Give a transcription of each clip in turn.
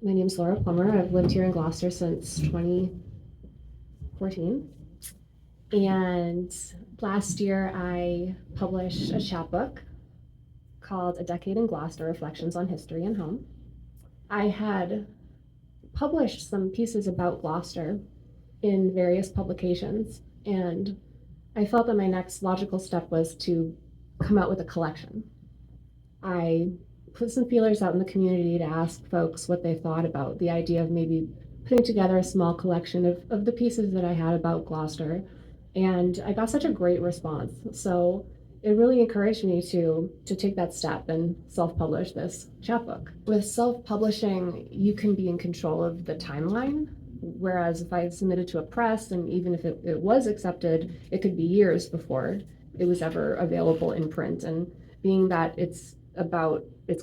My name's Laura Plummer. I've lived here in Gloucester since 2014. And last year I published a chapbook called A Decade in Gloucester, Reflections on History and Home. I had published some pieces about Gloucester in various publications, and I felt that my next logical step was to come out with a collection. I put some feelers out in the community to ask folks what they thought about the idea of maybe putting together a small collection of the pieces that I had about Gloucester. And I got such a great response. So it really encouraged me to take that step and self-publish this chapbook. With self-publishing, you can be in control of the timeline. Whereas if I submitted to a press, and even if it was accepted, it could be years before it was ever available in print. And being that it's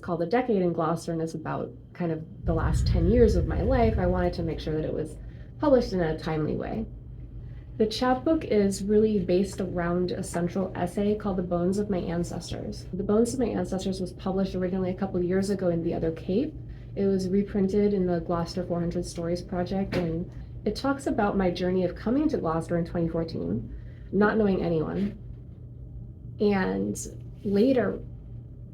called A Decade in Gloucester, and it's about kind of the last 10 years of my life, I wanted to make sure that it was published in a timely way. The chapbook is really based around a central essay called The Bones of My Ancestors. The Bones of My Ancestors was published originally a couple of years ago in The Other Cape. It was reprinted in the Gloucester 400 Stories project, and it talks about my journey of coming to Gloucester in 2014, not knowing anyone, and later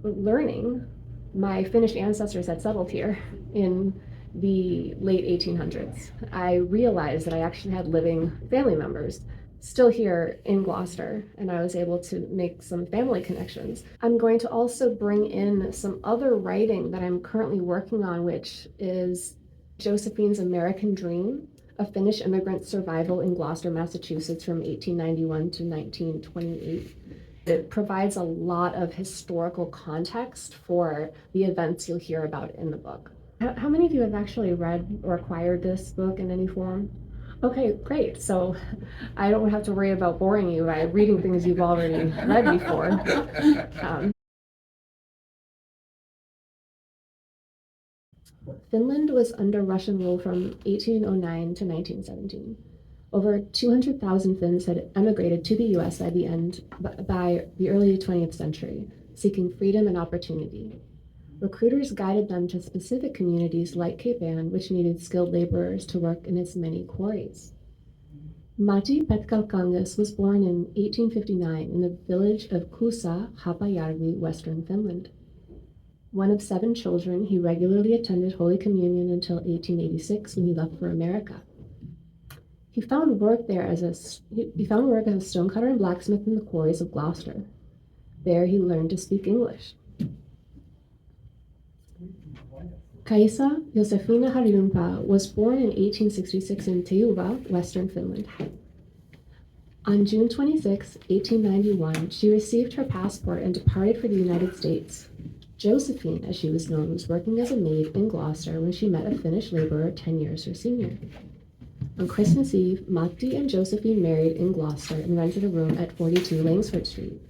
learning my Finnish ancestors had settled here in the late 1800s. I realized that I actually had living family members still here in Gloucester, and I was able to make some family connections. I'm going to also bring in some other writing that I'm currently working on, which is Josephine's American Dream, a Finnish immigrant survival in Gloucester, Massachusetts from 1891 to 1928. It provides a lot of historical context for the events you'll hear about in the book. How many of you have actually read or acquired this book in any form? Okay, great. So I don't have to worry about boring you by reading things you've already read before. Finland was under Russian rule from 1809 to 1917. Over 200,000 Finns had emigrated to the US by the early 20th century, seeking freedom and opportunity. Recruiters guided them to specific communities like Cape Ann, which needed skilled laborers to work in its many quarries. Matti Petkalkangas was born in 1859 in the village of Kuusa, Haapajärvi, Western Finland. One of 7 children, he regularly attended Holy Communion until 1886 when he left for America. He found work as a stonecutter and blacksmith in the quarries of Gloucester. There he learned to speak English. Kaisa Josephine Harjunpää was born in 1866 in Teuva, Western Finland. On June 26, 1891, she received her passport and departed for the United States. Josephine, as she was known, was working as a maid in Gloucester when she met a Finnish laborer 10 years her senior. On Christmas Eve, Matti and Josephine married in Gloucester and rented a room at 42 Langsford Street.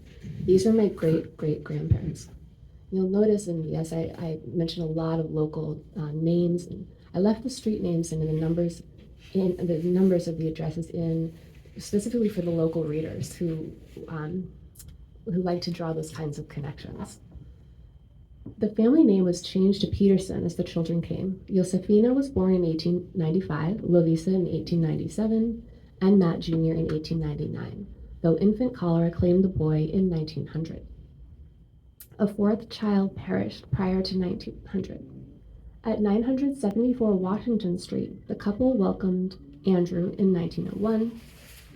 These are my great-great-grandparents. You'll notice in the essay I mentioned a lot of local names, and I left the street names and the numbers of the addresses in specifically for the local readers who like to draw those kinds of connections. The family name was changed to Peterson as the children came. Josefina was born in 1895, Lovisa in 1897, and Matt Jr. in 1899, though infant cholera claimed the boy in 1900. A 4th child perished prior to 1900. At 974 Washington Street, the couple welcomed Andrew in 1901,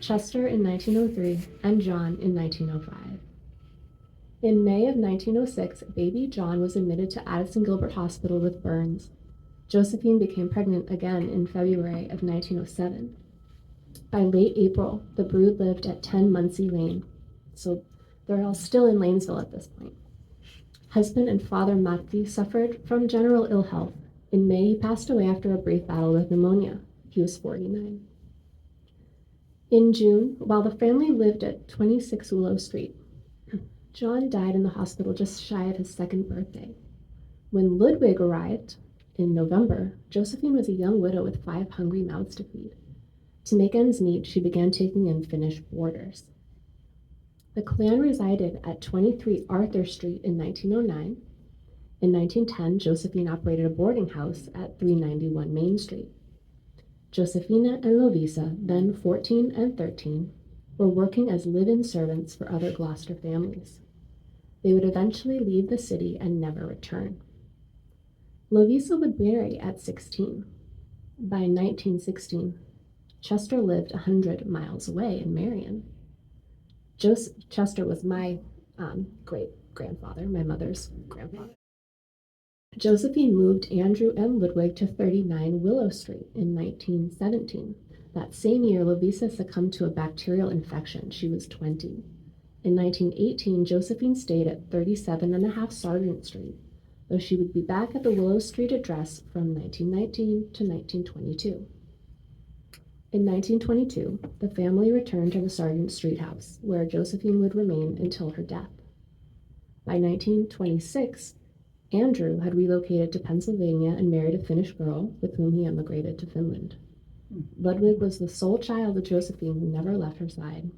Chester in 1903, and John in 1905. In May of 1906, baby John was admitted to Addison Gilbert Hospital with burns. Josephine became pregnant again in February of 1907. By late April, the brood lived at 10 Munsey Lane, so they're all still in Lanesville at this point. Husband and father Matti suffered from general ill health. In May, he passed away after a brief battle with pneumonia. He was 49. In June, while the family lived at 26 Willow Street, John died in the hospital just shy of his 2nd birthday. When Ludwig arrived in November, Josephine was a young widow with 5 hungry mouths to feed. To make ends meet, she began taking in Finnish boarders. The clan resided at 23 Arthur Street in 1909 In 1910, Josephine operated a boarding house at 391 Main Street. Josephina and Lovisa, then 14 and 13, were working as live-in servants for other Gloucester families. They would eventually leave the city and never return. Lovisa would marry at 16. By 1916, Chester lived 100 miles away in Marion. Chester was my great-grandfather, my mother's grandfather. Josephine moved Andrew and Ludwig to 39 Willow Street in 1917. That same year, Lovisa succumbed to a bacterial infection. She was 20. In 1918, Josephine stayed at 37.5 Sargent Street, though she would be back at the Willow Street address from 1919 to 1922. In 1922, the family returned to the Sargent Street house, where Josephine would remain until her death. By 1926, Andrew had relocated to Pennsylvania and married a Finnish girl with whom he emigrated to Finland. Ludwig was the sole child of Josephine who never left her side.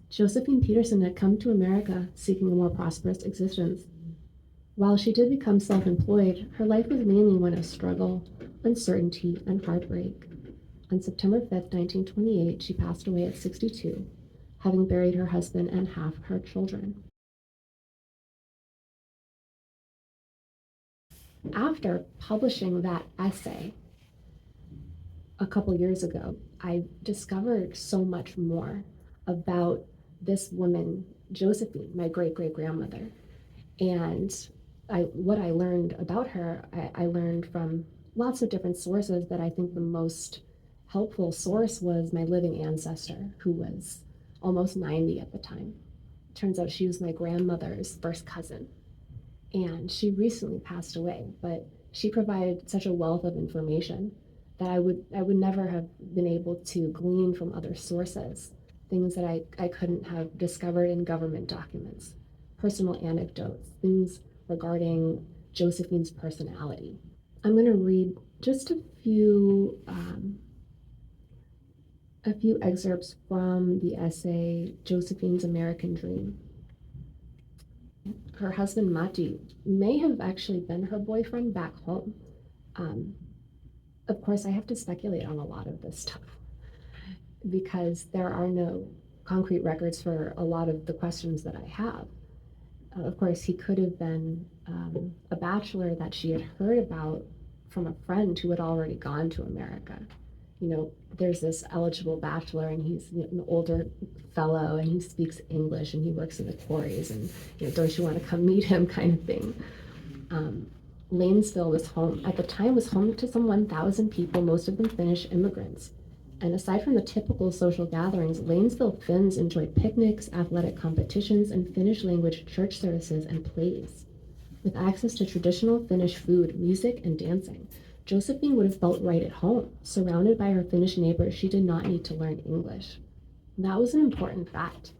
Josephine Peterson had come to America seeking a more prosperous existence. While she did become self-employed, her life was mainly one of struggle, uncertainty, and heartbreak. On September 5, 1928, she passed away at 62, having buried her husband and half her children. After publishing that essay a couple years ago, I discovered so much more about this woman, Josephine, my great-great-grandmother. And what I learned about her, I learned from lots of different sources, but I think the most helpful source was my living ancestor, who was almost 90 at the time. Turns out she was my grandmother's first cousin. And she recently passed away, but she provided such a wealth of information that I would never have been able to glean from other sources, things that I couldn't have discovered in government documents, personal anecdotes, things regarding Josephine's personality. I'm going to read just a few excerpts from the essay, Josephine's American Dream. Her husband, Matti, may have actually been her boyfriend back home. Of course, I have to speculate on a lot of this stuff because there are no concrete records for a lot of the questions that I have. Of course, he could have been a bachelor that she had heard about from a friend who had already gone to America. You know, there's this eligible bachelor and he's an older fellow and he speaks English and he works in the quarries and, don't you want to come meet him kind of thing. Lanesville was home to some 1,000 people, most of them Finnish immigrants. And aside from the typical social gatherings, Lanesville Finns enjoyed picnics, athletic competitions, and Finnish language church services and plays. With access to traditional Finnish food, music, and dancing, Josephine would have felt right at home. Surrounded by her Finnish neighbors, she did not need to learn English. That was an important fact,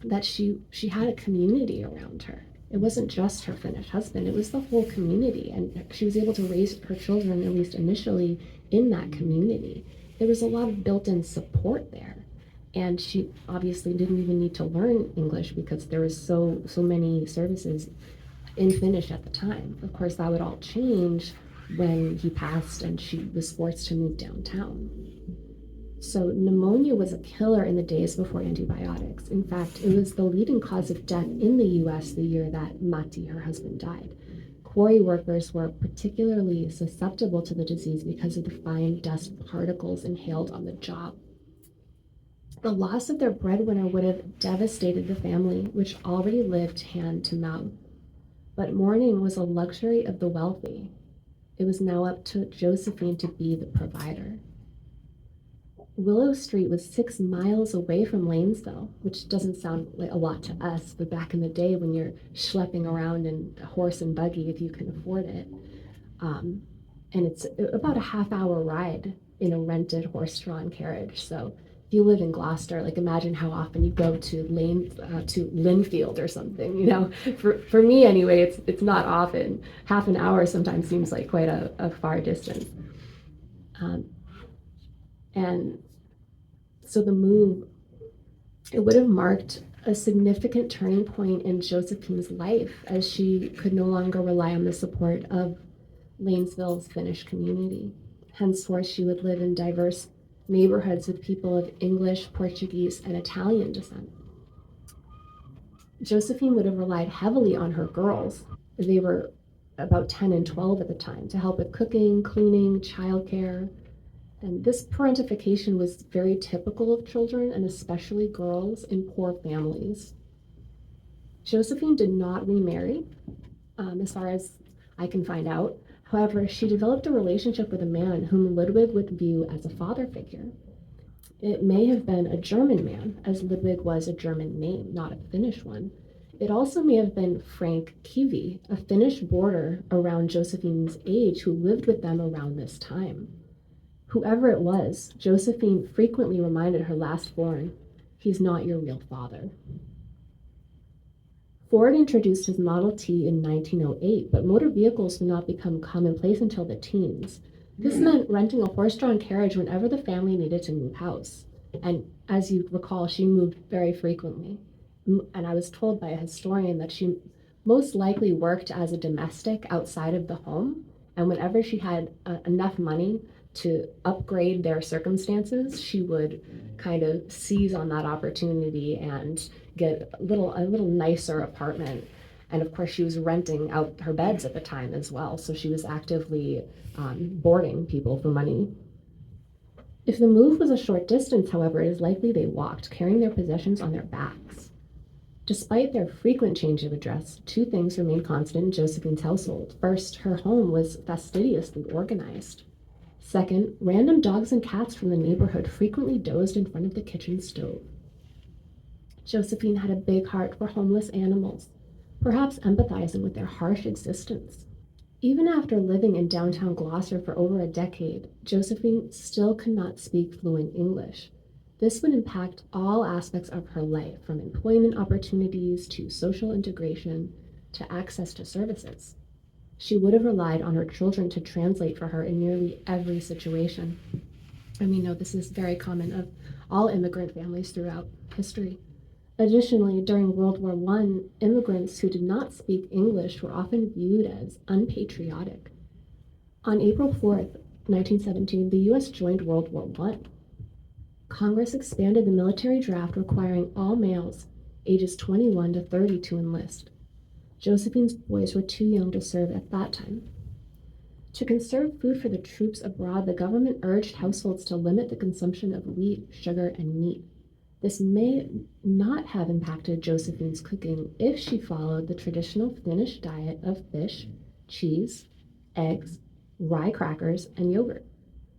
that she had a community around her. It wasn't just her Finnish husband, it was the whole community, and she was able to raise her children, at least initially, in that community. There was a lot of built-in support there, and she obviously didn't even need to learn English because there was so many services in Finnish at the time. Of course, that would all change when he passed and she was forced to move downtown. So pneumonia was a killer in the days before antibiotics. In fact, it was the leading cause of death in the US the year that Matti, her husband, died. Quarry workers were particularly susceptible to the disease because of the fine dust particles inhaled on the job. The loss of their breadwinner would have devastated the family, which already lived hand to mouth. But mourning was a luxury of the wealthy. It was now up to Josephine to be the provider. Willow Street was 6 miles away from Lanesville, which doesn't sound like a lot to us, but back in the day when you're schlepping around in a horse and buggy, if you can afford it, and it's about a half-hour ride in a rented horse-drawn carriage. So if you live in Gloucester, like imagine how often you go to Linfield or something. For me anyway, it's not often. Half an hour sometimes seems like quite a far distance. And so the move, it would have marked a significant turning point in Josephine's life as she could no longer rely on the support of Lanesville's Finnish community. Henceforth, she would live in diverse neighborhoods with people of English, Portuguese, and Italian descent. Josephine would have relied heavily on her girls. They were about 10 and 12 at the time to help with cooking, cleaning, childcare. And this parentification was very typical of children, and especially girls in poor families. Josephine did not remarry, as far as I can find out. However, she developed a relationship with a man whom Ludwig would view as a father figure. It may have been a German man, as Ludwig was a German name, not a Finnish one. It also may have been Frank Kivi, a Finnish boarder around Josephine's age who lived with them around this time. Whoever it was, Josephine frequently reminded her last-born, "He's not your real father." Ford introduced his Model T in 1908, but motor vehicles would not become commonplace until the teens. This meant renting a horse-drawn carriage whenever the family needed to move house. And as you recall, she moved very frequently. And I was told by a historian that she most likely worked as a domestic outside of the home. And whenever she had enough money to upgrade their circumstances, she would kind of seize on that opportunity and get a little nicer apartment. And of course, she was renting out her beds at the time as well, so she was actively boarding people for money. If the move was a short distance, however, it is likely they walked, carrying their possessions on their backs. Despite their frequent change of address, two things remained constant in Josephine's household. First, her home was fastidiously organized. Second, random dogs and cats from the neighborhood frequently dozed in front of the kitchen stove. Josephine had a big heart for homeless animals, perhaps empathizing with their harsh existence. Even after living in downtown Gloucester for over a decade, Josephine still could not speak fluent English. This would impact all aspects of her life, from employment opportunities to social integration to access to services. She would have relied on her children to translate for her in nearly every situation. And we know this is very common of all immigrant families throughout history. Additionally, during World War I, immigrants who did not speak English were often viewed as unpatriotic. On April 4th, 1917, the U.S. joined World War I. Congress expanded the military draft, requiring all males ages 21 to 30 to enlist. Josephine's boys were too young to serve at that time. To conserve food for the troops abroad, the government urged households to limit the consumption of wheat, sugar, and meat. This may not have impacted Josephine's cooking if she followed the traditional Finnish diet of fish, cheese, eggs, rye crackers, and yogurt.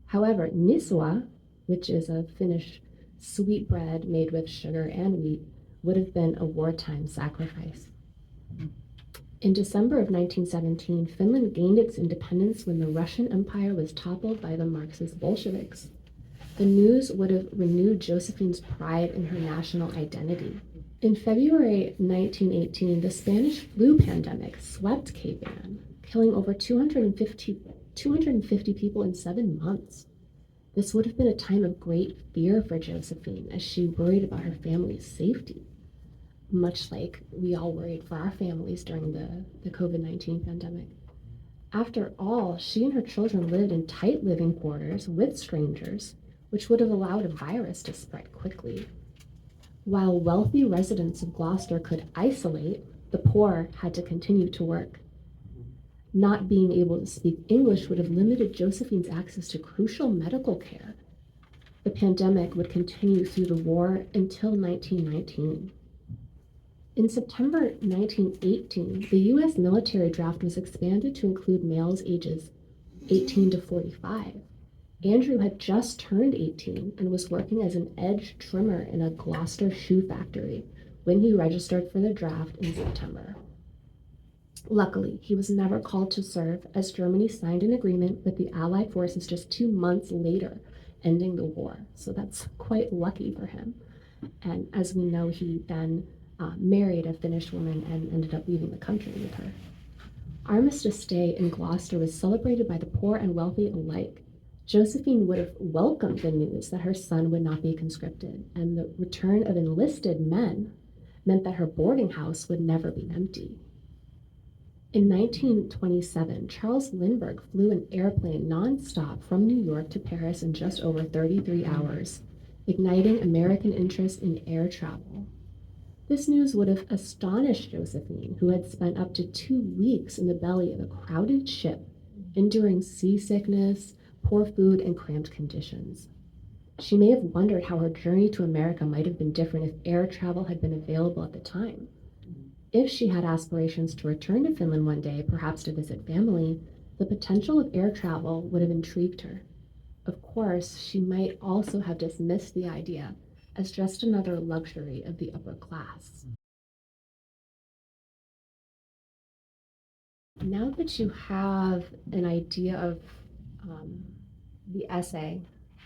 However, nisua, which is a Finnish sweet bread made with sugar and wheat, would have been a wartime sacrifice. In December of 1917, Finland gained its independence when the Russian Empire was toppled by the Marxist Bolsheviks. The news would have renewed Josephine's pride in her national identity. In February 1918, the Spanish flu pandemic swept Cape Ann, killing over 250 people in 7 months. This would have been a time of great fear for Josephine as she worried about her family's safety, much like we all worried for our families during the COVID-19 pandemic. After all, she and her children lived in tight living quarters with strangers, which would have allowed a virus to spread quickly. While wealthy residents of Gloucester could isolate, the poor had to continue to work. Not being able to speak English would have limited Josephine's access to crucial medical care. The pandemic would continue through the war until 1919. In September 1918, the U.S. military draft was expanded to include males ages 18 to 45. Andrew had just turned 18 and was working as an edge trimmer in a Gloucester shoe factory when he registered for the draft in September. Luckily, he was never called to serve, as Germany signed an agreement with the Allied forces just 2 months later, ending the war. So that's quite lucky for him. And as we know, he then married a Finnish woman and ended up leaving the country with her. Armistice Day in Gloucester was celebrated by the poor and wealthy alike. Josephine would have welcomed the news that her son would not be conscripted, and the return of enlisted men meant that her boarding house would never be empty. In 1927, Charles Lindbergh flew an airplane nonstop from New York to Paris in just over 33 hours, igniting American interest in air travel. This news would have astonished Josephine, who had spent up to 2 weeks in the belly of a crowded ship, enduring seasickness, poor food, and cramped conditions. She may have wondered how her journey to America might have been different if air travel had been available at the time. If she had aspirations to return to Finland one day, perhaps to visit family, the potential of air travel would have intrigued her. Of course, she might also have dismissed the idea as just another luxury of the upper class. Now that you have an idea of the essay,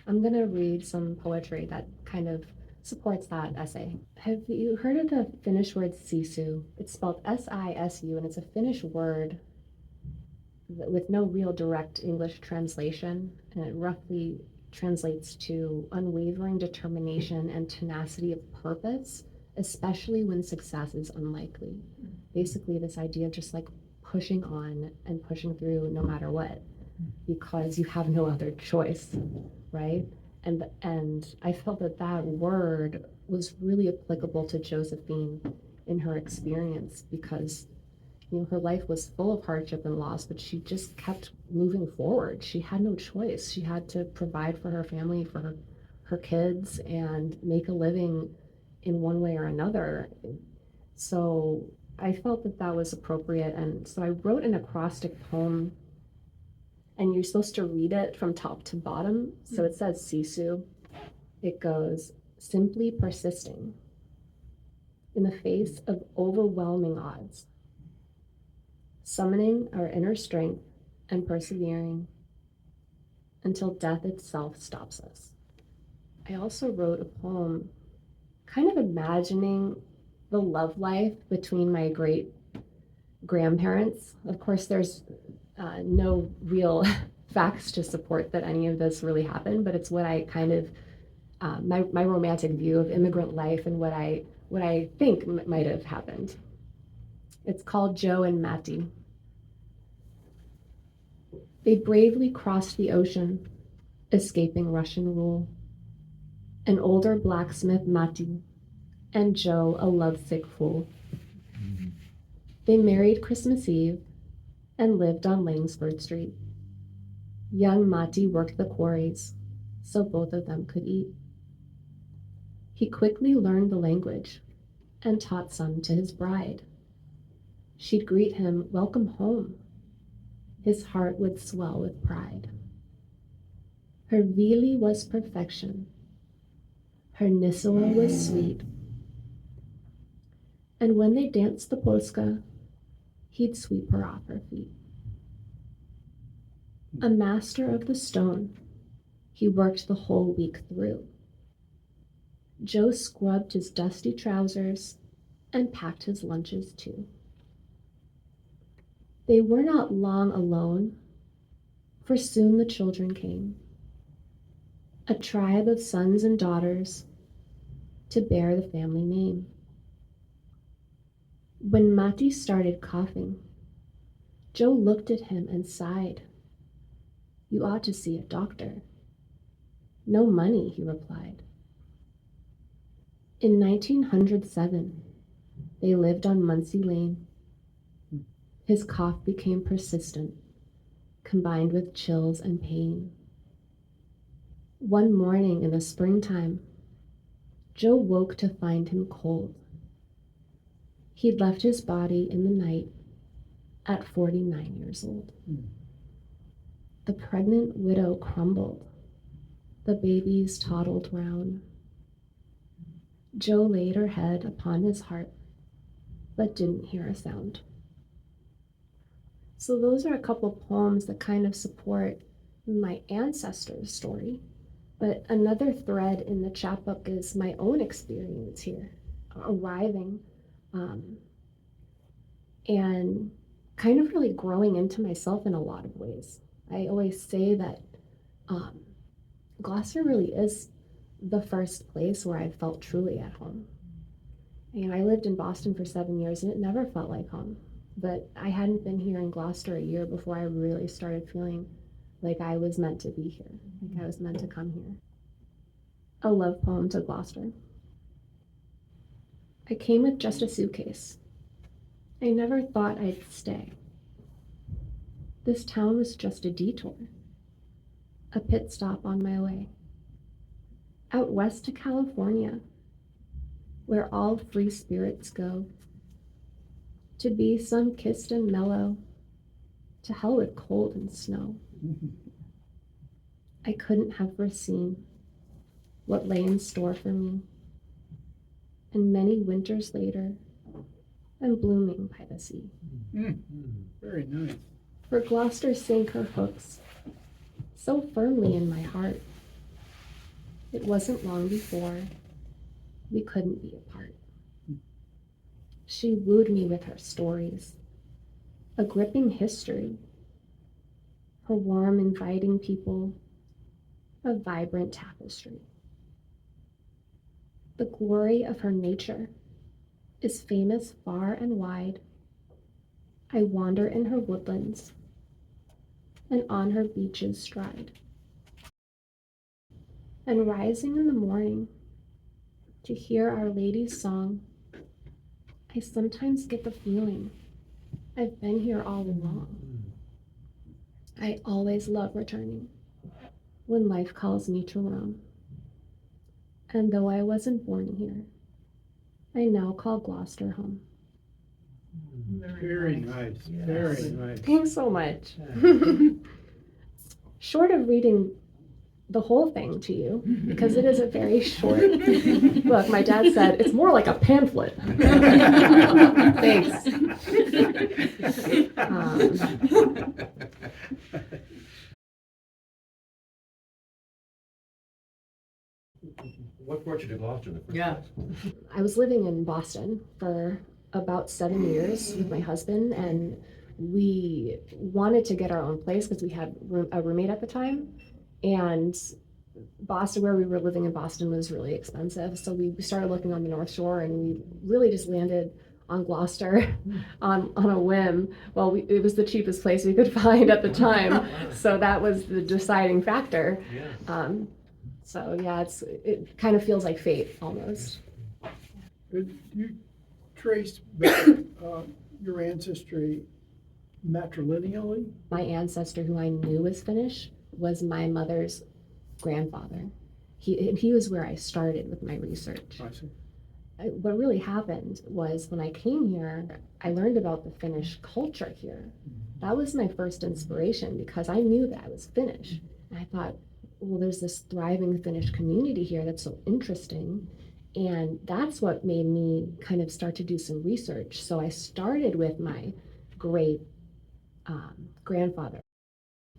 I'm going to read some poetry that kind of supports that essay. Have you heard of the Finnish word sisu? It's spelled S-I-S-U, and it's a Finnish word with no real direct English translation, and it roughly translates to unwavering determination and tenacity of purpose, especially when success is unlikely. Basically, this idea of just like pushing on and pushing through no matter what, because you have no other choice, right? And I felt that that word was really applicable to Josephine in her experience, because her life was full of hardship and loss, but she just kept moving forward. She had no choice. She had to provide for her family, for her kids, and make a living in one way or another. So I felt that that was appropriate, and so I wrote an acrostic poem, and you're supposed to read it from top to bottom. So it says Sisu. It goes, simply persisting in the face of overwhelming odds, summoning our inner strength and persevering until death itself stops us. I also wrote a poem kind of imagining the love life between my great grandparents. Of course, there's no real facts to support that any of this really happened, but it's what I kind of, my romantic view of immigrant life and what I think might have happened. It's called Joe and Matty. They bravely crossed the ocean, escaping Russian rule. An older blacksmith, Matti, and Joe, a lovesick fool. They married Christmas Eve and lived on Langsford Street. Young Matti worked the quarries, so both of them could eat. He quickly learned the language and taught some to his bride. She'd greet him, welcome home. His heart would swell with pride. Her Vili was perfection. Her Nisua was sweet. And when they danced the polska, he'd sweep her off her feet. A master of the stone, he worked the whole week through. Joe scrubbed his dusty trousers and packed his lunches too. They were not long alone, for soon the children came, a tribe of sons and daughters to bear the family name. When Matti started coughing, Joe looked at him and sighed. You ought to see a doctor. No money, he replied. In 1907, they lived on Munsey Lane. His cough became persistent, combined with chills and pain. One morning in the springtime, Joe woke to find him cold. He'd left his body in the night at 49 years old. The pregnant widow crumbled. The babies toddled round. Joe laid her head upon his heart, but didn't hear a sound. So those are a couple poems that kind of support my ancestors' story. But another thread in the chapbook is my own experience here, arriving and kind of really growing into myself in a lot of ways. I always say that Gloucester really is the first place where I felt truly at home. I lived in Boston for 7 years and it never felt like home. But I hadn't been here in Gloucester a year before I really started feeling like I was meant to be here, like I was meant to come here. A love poem to Gloucester. I came with just a suitcase. I never thought I'd stay. This town was just a detour, a pit stop on my way. Out west to California, where all free spirits go. To be sun-kissed and mellow, to hell with cold and snow. I couldn't have foreseen what lay in store for me. And many winters later, I'm blooming by the sea. Very nice. For Gloucester sank her hooks so firmly in my heart. It wasn't long before we couldn't be apart. She wooed me with her stories, a gripping history, her warm, inviting people, a vibrant tapestry. The glory of her nature is famous far and wide. I wander in her woodlands and on her beaches stride. And rising in the morning to hear Our Lady's song, I sometimes get the feeling I've been here all along. I always love returning when life calls me to roam. And though I wasn't born here, I now call Gloucester home. Very nice. Yes. Very nice. Thanks so much. Short of reading the whole thing to you, because it is a very short book. My dad said it's more like a pamphlet. Thanks. What brought you to Gloucester in the first Yeah. place? I was living in Boston for about 7 years with my husband, and we wanted to get our own place because we had a roommate at the time, and Boston, where we were living in Boston, was really expensive. So we started looking on the North Shore, and we really just landed on Gloucester on a whim. Well, it was the cheapest place we could find at the time, so that was the deciding factor. Yeah. So yeah, it kind of feels like fate almost. You trace back your ancestry matrilineally? My ancestor, who I knew was Finnish, was my mother's grandfather. He was where I started with my research. I see. What really happened was when I came here, I learned about the Finnish culture here. That was my first inspiration because I knew that I was Finnish. And I thought, well, there's this thriving Finnish community here that's so interesting. And that's what made me kind of start to do some research. So I started with my great grandfather.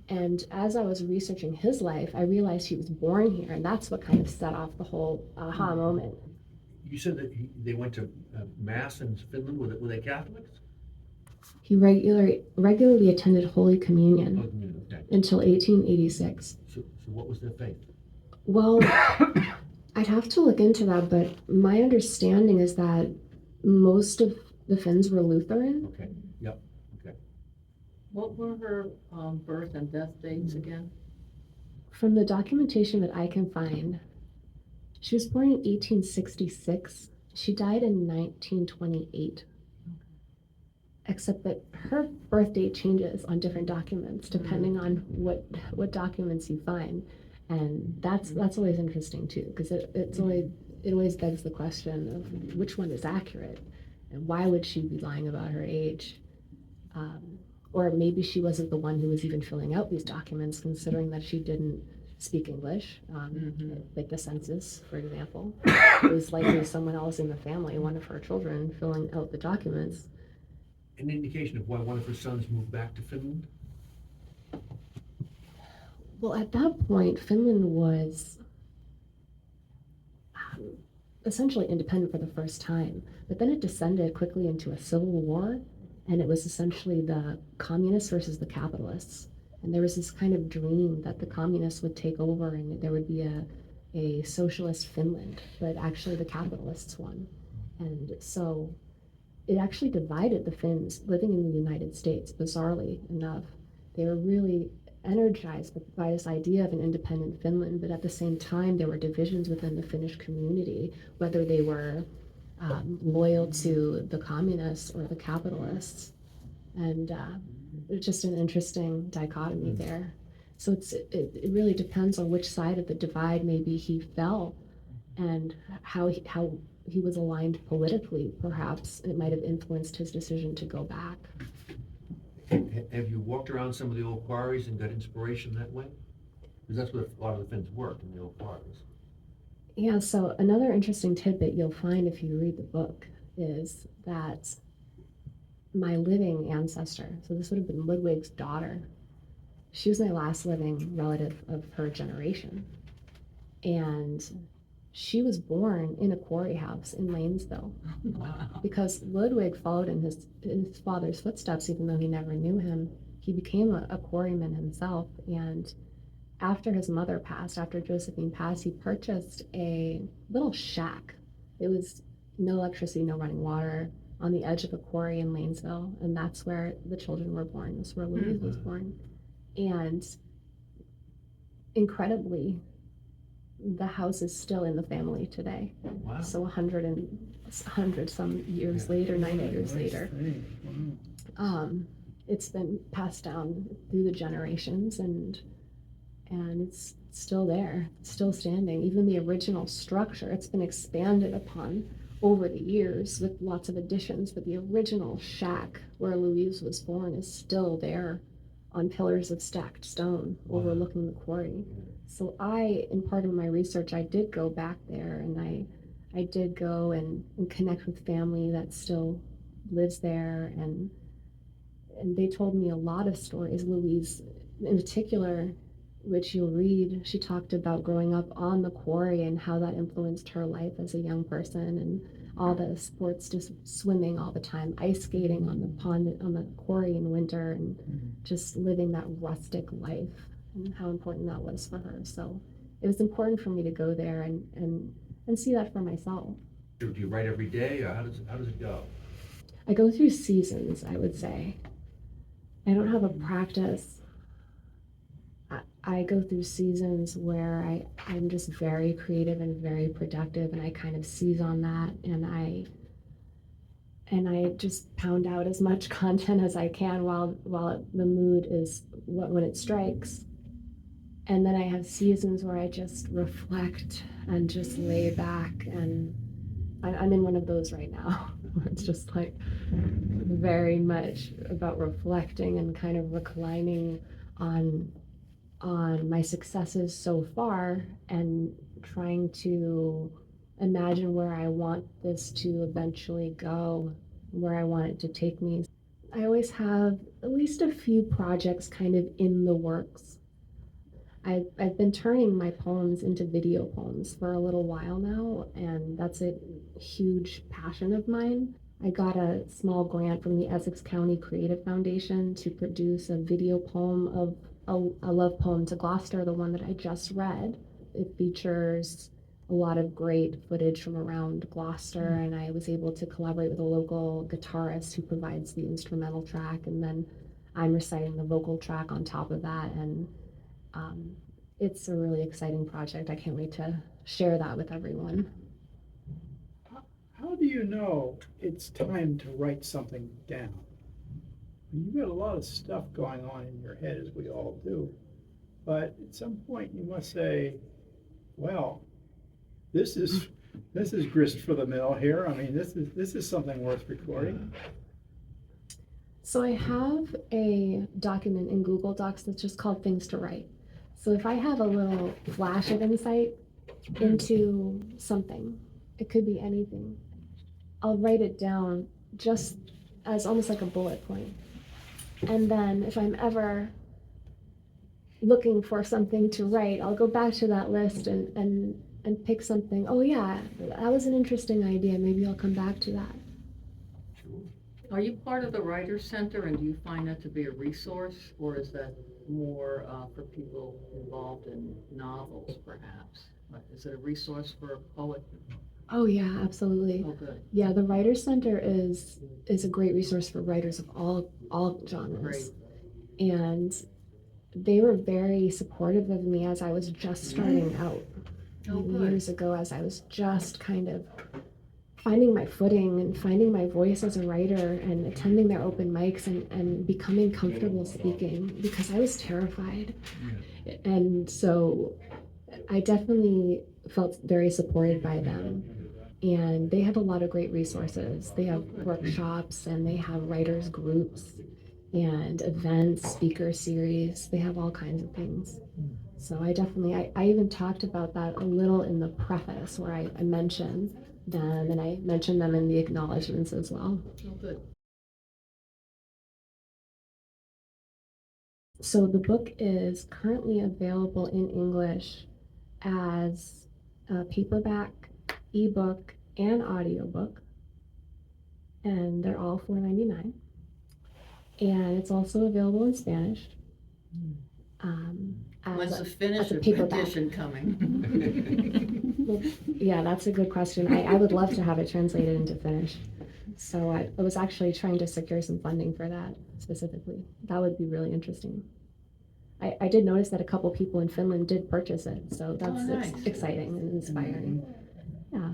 And as I was researching his life, I realized he was born here. And that's what kind of set off the whole aha moment. You said that they went to Mass in Finland. Were they Catholics? He regularly attended Holy Communion Okay. until 1886. So what was their faith? Well, I'd have to look into that, but my understanding is that most of the Finns were Lutheran. Okay. Yep. Okay. What were her birth and death dates again? From the documentation that I can find, she was born in 1866. She died in 1928. Except that her birth date changes on different documents depending on what documents you find, and that's always interesting too, because it always begs the question of which one is accurate, and why would she be lying about her age, or maybe she wasn't the one who was even filling out these documents, considering that she didn't speak English, like the census, for example. It was likely someone else in the family, one of her children, filling out the documents. An indication of why one of her sons moved back to Finland? Well, at that point, Finland was essentially independent for the first time, but then it descended quickly into a civil war, and it was essentially the communists versus the capitalists. And there was this kind of dream that the communists would take over and there would be a socialist Finland, but actually the capitalists won. And so it actually divided the Finns living in the United States, bizarrely enough. They were really energized by this idea of an independent Finland, but at the same time, there were divisions within the Finnish community, whether they were loyal to the communists or the capitalists. And it's just an interesting dichotomy there. So it really depends on which side of the divide maybe he fell and how he was aligned politically, perhaps. It might have influenced his decision to go back. Have you walked around some of the old quarries and got inspiration that way? Because that's where a lot of the Finns worked, in the old quarries. Yeah, so another interesting tidbit you'll find if you read the book is that my living ancestor, so this would have been Ludwig's daughter, she was my last living relative of her generation. And she was born in a quarry house in Lanesville because Ludwig followed in his father's footsteps, even though he never knew him. He became a quarryman himself. And after his mother passed, after Josephine passed, he purchased a little shack. It was no electricity, no running water, on the edge of a quarry in Lanesville. And that's where the children were born. That's where Louise was born. And incredibly, the house is still in the family today. Wow. So 100 some years later, 90 years later. Wow. It's been passed down through the generations, and it's still there, still standing. Even the original structure, it's been expanded upon over the years with lots of additions, but the original shack where Louise was born is still there on pillars of stacked stone overlooking the quarry. So in part of my research, I did go back there, and I did go and connect with family that still lives there, and they told me a lot of stories. Louise, in particular, which you'll read, she talked about growing up on the quarry and how that influenced her life as a young person, and all the sports, just swimming all the time, ice skating on the pond, on the quarry in winter, and just living that rustic life, and how important that was for her. So it was important for me to go there and see that for myself. Do you write every day, or how does it go? I go through seasons, I would say. I don't have a practice. I go through seasons where I'm just very creative and very productive, and I kind of seize on that, and I just pound out as much content as I can while the mood is when it strikes. And then I have seasons where I just reflect and just lay back, and I'm in one of those right now where it's just like very much about reflecting and kind of reclining on my successes so far and trying to imagine where I want this to eventually go, where I want it to take me. I always have at least a few projects kind of in the works. I've been turning my poems into video poems for a little while now, and that's a huge passion of mine. I got a small grant from the Essex County Creative Foundation to produce a video poem of a love poem to Gloucester, the one that I just read. It features a lot of great footage from around Gloucester, and I was able to collaborate with a local guitarist who provides the instrumental track, and then I'm reciting the vocal track on top of that, and it's a really exciting project. I can't wait to share that with everyone. How do you know it's time to write something down? You've got a lot of stuff going on in your head, as we all do. But at some point you must say, well, this is grist for the mill here. I mean, this is something worth recording. So I have a document in Google Docs that's just called Things to Write. So if I have a little flash of insight into something, it could be anything, I'll write it down just as almost like a bullet point. And then if I'm ever looking for something to write, I'll go back to that list and pick something. Oh yeah, that was an interesting idea. Maybe I'll come back to that. Are you part of the Writers Center, and do you find that to be a resource, or is that more for people involved in novels, perhaps? Is it a resource for a poet? Oh yeah, absolutely. Oh, good, Yeah, the Writer's Center is a great resource for writers of all genres. great. And they were very supportive of me as I was just starting out. Oh, good. Years ago, as I was just kind of finding my footing and finding my voice as a writer and attending their open mics and becoming comfortable speaking because I was terrified. And so I definitely felt very supported by them. And they have a lot of great resources. They have workshops and they have writers groups and events, speaker series. They have all kinds of things. So I even talked about that a little in the preface where I mentioned them and I mentioned them in the acknowledgments as well. Oh, good. So the book is currently available in English as a paperback, ebook, and audiobook. And they're all $4.99. And it's also available in Spanish. When's the as finish a paperback. edition coming? Well, yeah, that's a good question. I would love to have it translated into Finnish. So I was actually trying to secure some funding for that specifically. That would be really interesting. I did notice that a couple people in Finland did purchase it, so that's nice. Exciting and inspiring. Yeah.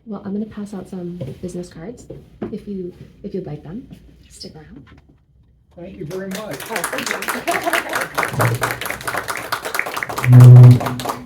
Well, I'm going to pass out some business cards if you'd like them. Stick around. Thank you very much. Oh, thank you.